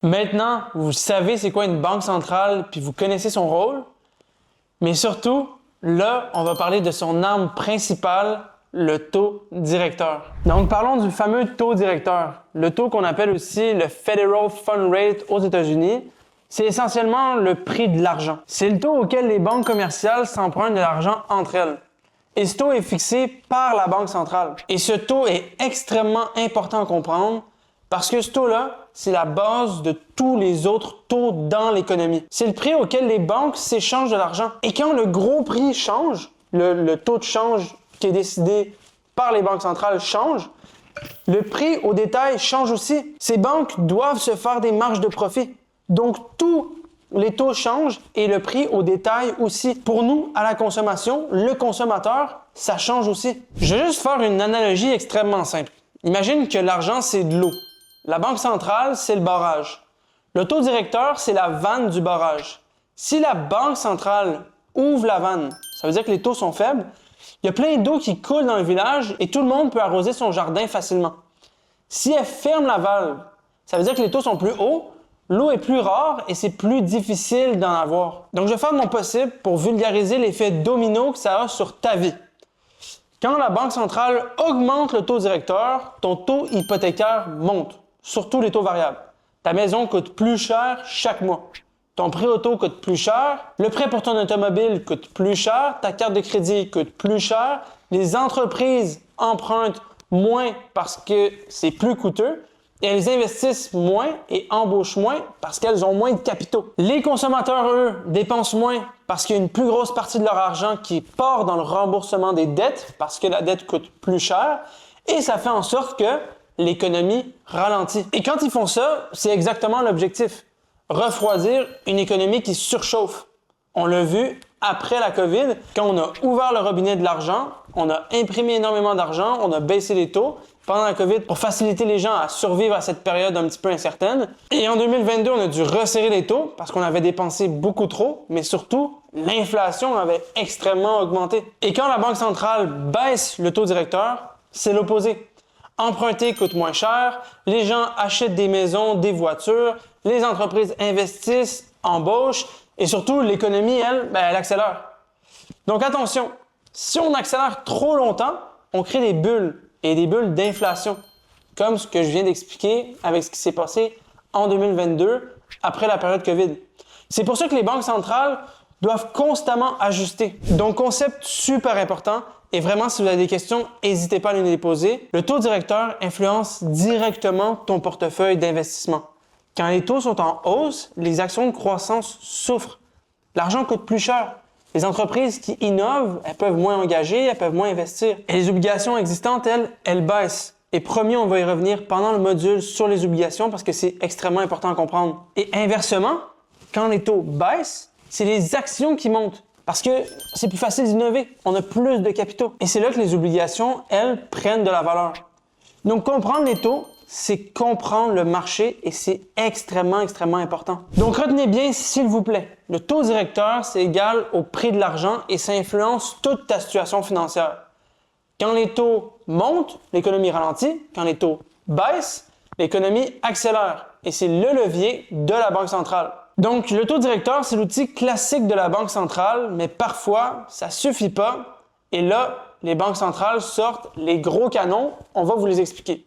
Maintenant, vous savez c'est quoi une banque centrale, puis vous connaissez son rôle. Mais surtout, là, on va parler de son arme principale, le taux directeur. Donc, parlons du fameux taux directeur. Le taux qu'on appelle aussi le Federal Fund Rate aux États-Unis. C'est essentiellement le prix de l'argent. C'est le taux auquel les banques commerciales s'empruntent de l'argent entre elles. Et ce taux est fixé par la Banque centrale. Et ce taux est extrêmement important à comprendre parce que ce taux-là, c'est la base de tous les autres taux dans l'économie. C'est le prix auquel les banques s'échangent de l'argent. Et quand le gros prix change, le taux de change qui est décidé par les banques centrales change, le prix au détail change aussi. Ces banques doivent se faire des marges de profit. Donc, tous les taux changent et le prix au détail aussi. Pour nous, à la consommation, le consommateur, ça change aussi. Je vais juste faire une analogie extrêmement simple. Imagine que l'argent, c'est de l'eau. La banque centrale, c'est le barrage. Le taux directeur, c'est la vanne du barrage. Si la banque centrale ouvre la vanne, ça veut dire que les taux sont faibles, il y a plein d'eau qui coule dans le village et tout le monde peut arroser son jardin facilement. Si elle ferme la valve, ça veut dire que les taux sont plus hauts, l'eau est plus rare et c'est plus difficile d'en avoir. Donc, je vais faire mon possible pour vulgariser l'effet domino que ça a sur ta vie. Quand la Banque centrale augmente le taux directeur, ton taux hypothécaire monte, surtout les taux variables. Ta maison coûte plus cher chaque mois. Ton prêt auto coûte plus cher, le prêt pour ton automobile coûte plus cher, ta carte de crédit coûte plus cher, les entreprises empruntent moins parce que c'est plus coûteux, et elles investissent moins et embauchent moins parce qu'elles ont moins de capitaux. Les consommateurs, eux, dépensent moins parce qu'il y a une plus grosse partie de leur argent qui part dans le remboursement des dettes parce que la dette coûte plus cher et ça fait en sorte que l'économie ralentit. Et quand ils font ça, c'est exactement l'objectif. Refroidir une économie qui surchauffe. On l'a vu après la COVID, quand on a ouvert le robinet de l'argent, on a imprimé énormément d'argent, on a baissé les taux pendant la COVID pour faciliter les gens à survivre à cette période un petit peu incertaine. Et en 2022, on a dû resserrer les taux parce qu'on avait dépensé beaucoup trop, mais surtout, l'inflation avait extrêmement augmenté. Et quand la Banque centrale baisse le taux directeur, c'est l'opposé. Emprunter coûte moins cher, les gens achètent des maisons, des voitures, les entreprises investissent, embauchent, et surtout, l'économie, elle accélère. Donc attention, si on accélère trop longtemps, on crée des bulles, et des bulles d'inflation, comme ce que je viens d'expliquer avec ce qui s'est passé en 2022, après la période COVID. C'est pour ça que les banques centrales doivent constamment ajuster. Donc, concept super important, et vraiment, si vous avez des questions, n'hésitez pas à les poser. Le taux directeur influence directement ton portefeuille d'investissement. Quand les taux sont en hausse, les actions de croissance souffrent. L'argent coûte plus cher. Les entreprises qui innovent, elles peuvent moins engager, elles peuvent moins investir. Et les obligations existantes, elles baissent. Et promis, on va y revenir pendant le module sur les obligations parce que c'est extrêmement important à comprendre. Et inversement, quand les taux baissent, c'est les actions qui montent. Parce que c'est plus facile d'innover. On a plus de capitaux. Et c'est là que les obligations, elles, prennent de la valeur. Donc, comprendre les taux, c'est comprendre le marché et c'est extrêmement important. Donc, retenez bien, s'il vous plaît, le taux directeur, c'est égal au prix de l'argent et ça influence toute ta situation financière. Quand les taux montent, l'économie ralentit. Quand les taux baissent, l'économie accélère. Et c'est le levier de la Banque centrale. Donc, le taux directeur, c'est l'outil classique de la Banque centrale, mais parfois, ça ne suffit pas. Et là, les banques centrales sortent les gros canons. On va vous les expliquer.